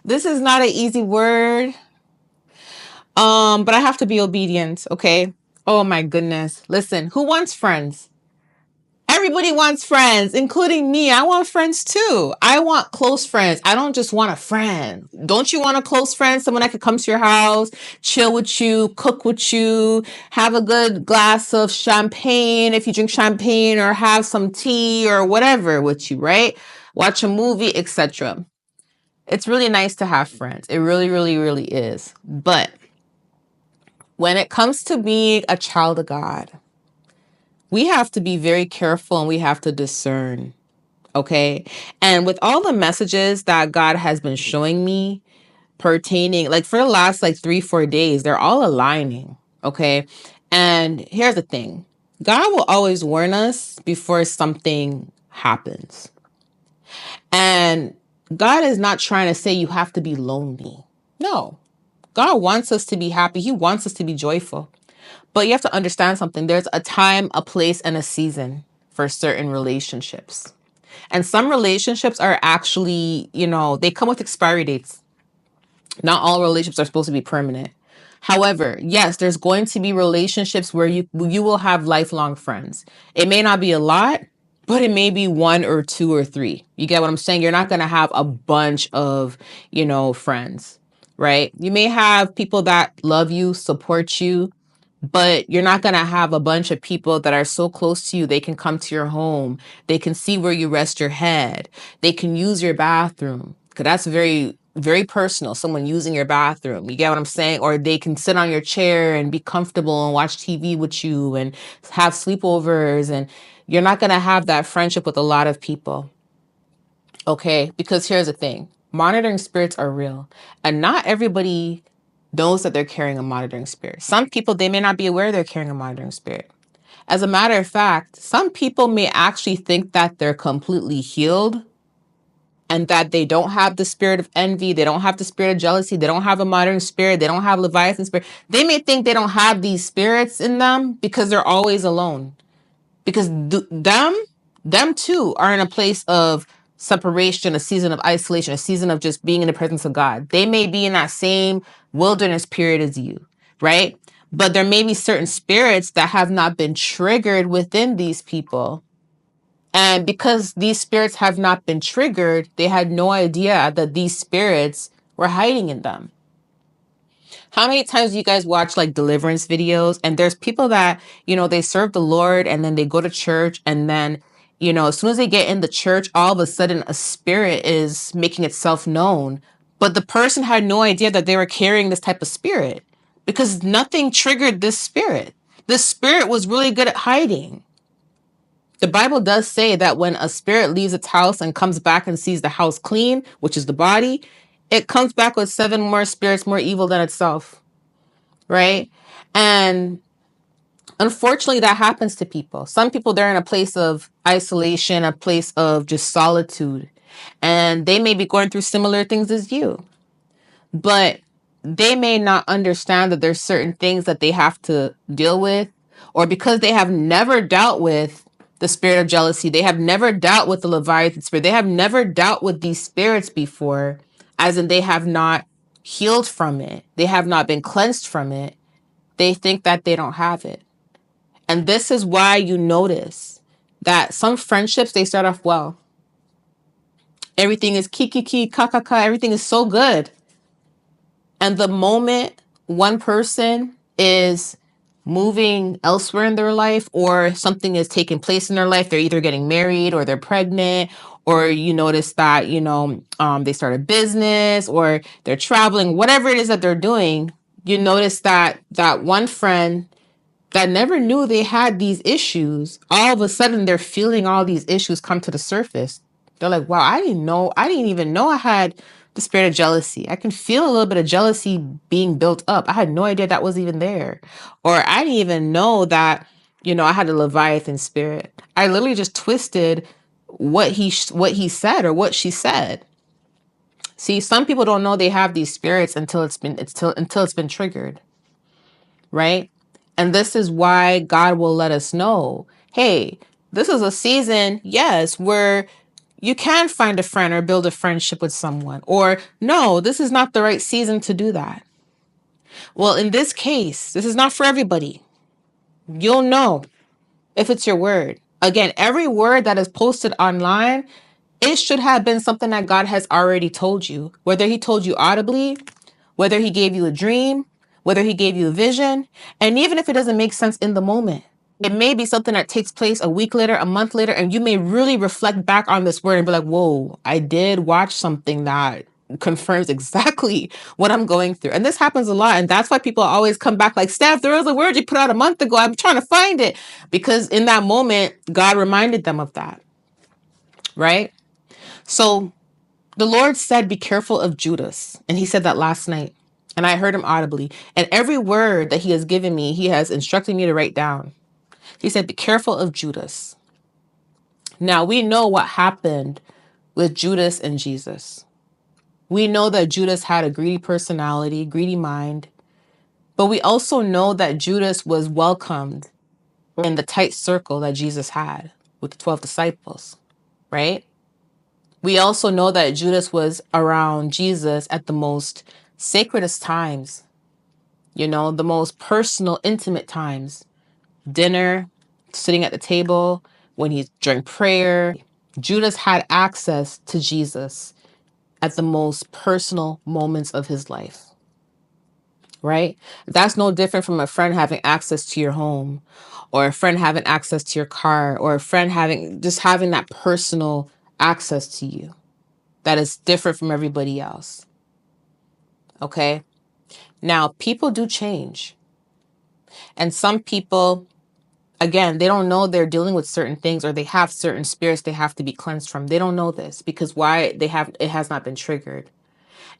This is not an easy word. But I have to be obedient, okay? Oh my goodness. Listen, who wants friends? Everybody wants friends, including me. I want friends too. I want close friends. I don't just want a friend. Don't you want a close friend? Someone that could come to your house, chill with you, cook with you, have a good glass of champagne if you drink champagne, or have some tea or whatever with you, right? Watch a movie, etc. It's really nice to have friends. It really, really, really is. But when it comes to being a child of God, we have to be very careful and we have to discern. Okay. And with all the messages that God has been showing me pertaining, like for the last like 3-4 days, they're all aligning. Okay. And here's the thing, God will always warn us before something happens. And God is not trying to say you have to be lonely. No. God wants us to be happy. He wants us to be joyful. But you have to understand something. There's a time, a place, and a season for certain relationships. And some relationships are actually, they come with expiry dates. Not all relationships are supposed to be permanent. However, yes, there's going to be relationships where you will have lifelong friends. It may not be a lot, but it may be 1 or 2 or 3. You get what I'm saying? You're not going to have a bunch of, friends, right? You may have people that love you, support you, but you're not going to have a bunch of people that are so close to you. They can come to your home. They can see where you rest your head. They can use your bathroom. Because that's very, very personal. Someone using your bathroom. You get what I'm saying? Or they can sit on your chair and be comfortable and watch TV with you and have sleepovers. And you're not going to have that friendship with a lot of people. Okay? Because here's the thing. Monitoring spirits are real. And not everybody knows that they're carrying a monitoring spirit. Some people, they may not be aware they're carrying a monitoring spirit. As a matter of fact, some people may actually think that they're completely healed and that they don't have the spirit of envy. They don't have the spirit of jealousy. They don't have a monitoring spirit. They don't have Leviathan spirit. They may think they don't have these spirits in them because they're always alone. Because them too are in a place of separation, a season of isolation, a season of just being in the presence of God. They may be in that same wilderness period as you, right? But there may be certain spirits that have not been triggered within these people. And because these spirits have not been triggered, they had no idea that these spirits were hiding in them. How many times do you guys watch like deliverance videos? And there's people that, they serve the Lord and then they go to church and then, as soon as they get in the church, all of a sudden a spirit is making itself known. But the person had no idea that they were carrying this type of spirit because nothing triggered this spirit. This spirit was really good at hiding. The Bible does say that when a spirit leaves its house and comes back and sees the house clean, which is the body, it comes back with 7 more spirits more evil than itself, right? And unfortunately, that happens to people. Some people, they're in a place of isolation, a place of just solitude, and they may be going through similar things as you, but they may not understand that there's certain things that they have to deal with, or because they have never dealt with the spirit of jealousy, they have never dealt with the Leviathan spirit, they have never dealt with these spirits before, as in they have not healed from it, they have not been cleansed from it, they think that they don't have it. And this is why you notice that some friendships, they start off well. Everything is kiki, ka, everything is so good. And the moment one person is moving elsewhere in their life or something is taking place in their life, they're either getting married or they're pregnant, or you notice that, they start a business or they're traveling, whatever it is that they're doing, you notice that one friend that never knew they had these issues, all of a sudden they're feeling all these issues come to the surface. They're like, wow, I didn't even know I had the spirit of jealousy. I can feel a little bit of jealousy being built up. I had no idea that was even there. Or I didn't even know that, I had a Leviathan spirit. I literally just twisted what he said or what she said. See, some people don't know they have these spirits until it's been triggered. Right? And this is why God will let us know, hey, this is a season, yes, where you can find a friend or build a friendship with someone. Or, no, this is not the right season to do that. Well, in this case, this is not for everybody. You'll know if it's your word. Again, every word that is posted online, it should have been something that God has already told you. Whether he told you audibly, whether he gave you a dream, whether he gave you a vision, and even if it doesn't make sense in the moment, it may be something that takes place a week later, a month later, and you may really reflect back on this word and be like, whoa, I did watch something that confirms exactly what I'm going through. And this happens a lot. And that's why people always come back like, Steph, there was a word you put out a month ago. I'm trying to find it. Because in that moment, God reminded them of that. Right? So the Lord said, be careful of Judas. And he said that last night. And I heard him audibly. And every word that he has given me, he has instructed me to write down. He said, be careful of Judas. Now, we know what happened with Judas and Jesus. We know that Judas had a greedy personality, greedy mind. But we also know that Judas was welcomed in the tight circle that Jesus had with the 12 disciples, right? We also know that Judas was around Jesus at the most sacredest times, the most personal, intimate times. Dinner, sitting at the table, when he's during prayer. Judas had access to Jesus at the most personal moments of his life, right? That's no different from a friend having access to your home, or a friend having access to your car, or a friend having that personal access to you. That is different from everybody else. Okay? Now, people do change. And some people, again, they don't know they're dealing with certain things, or they have certain spirits they have to be cleansed from. They don't know this because it has not been triggered.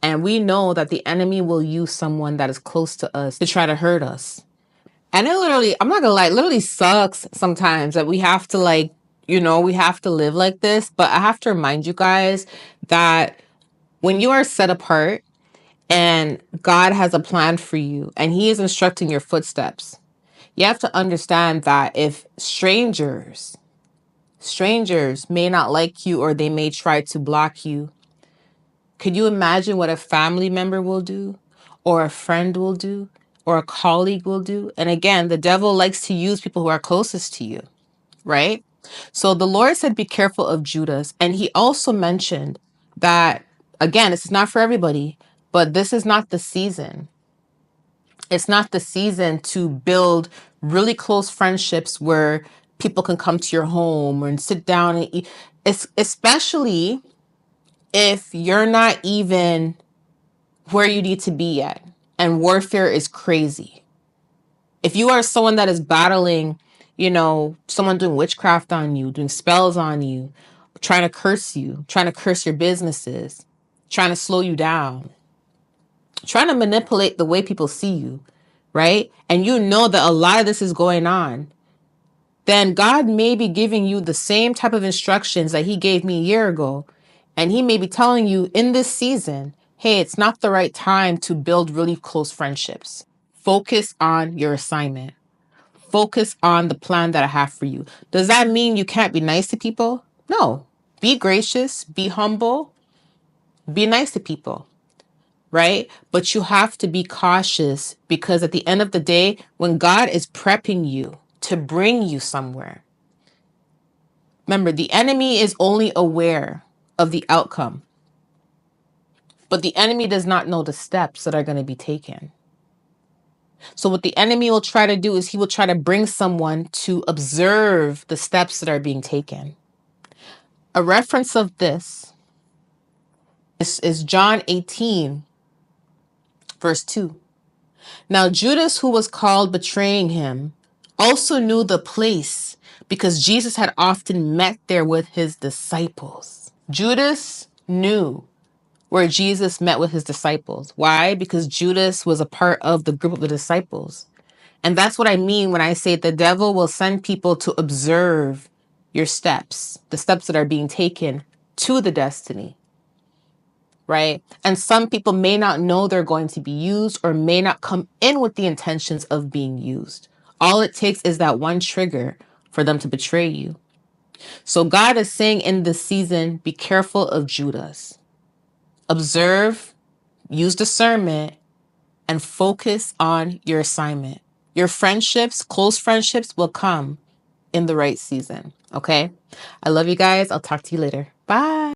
And we know that the enemy will use someone that is close to us to try to hurt us. And it literally, I'm not gonna lie, it literally sucks sometimes that we have to we have to live like this. But I have to remind you guys that when you are set apart and God has a plan for you and he is instructing your footsteps, you have to understand that if strangers may not like you, or they may try to block you, could you imagine what a family member will do, or a friend will do, or a colleague will do? And again, the devil likes to use people who are closest to you, right? So the Lord said, be careful of Judas. And he also mentioned that, again, this is not for everybody, but this is not the season. It's not the season to build really close friendships where people can come to your home and sit down and eat. Especially if you're not even where you need to be yet and warfare is crazy. If you are someone that is battling, someone doing witchcraft on you, doing spells on you, trying to curse your businesses, trying to slow you down, trying to manipulate the way people see you, right? And you know that a lot of this is going on, then God may be giving you the same type of instructions that he gave me a year ago. And he may be telling you in this season, hey, it's not the right time to build really close friendships. Focus on your assignment. Focus on the plan that I have for you. Does that mean you can't be nice to people? No. Be gracious, be humble, be nice to people, right? But you have to be cautious, because at the end of the day, when God is prepping you to bring you somewhere, remember, the enemy is only aware of the outcome, but the enemy does not know the steps that are going to be taken. So what the enemy will try to do is he will try to bring someone to observe the steps that are being taken. A reference of this is John 18, verse 2. Now Judas, who was called betraying him, also knew the place, because Jesus had often met there with his disciples. Judas knew where Jesus met with his disciples. Why? Because Judas was a part of the group of the disciples. And that's what I mean when I say the devil will send people to observe your steps, the steps that are being taken to the destiny, right? And some people may not know they're going to be used, or may not come in with the intentions of being used. All it takes is that one trigger for them to betray you. So God is saying in this season, be careful of Judas. Observe, use discernment, and focus on your assignment. Your friendships, close friendships will come in the right season. Okay? I love you guys. I'll talk to you later. Bye.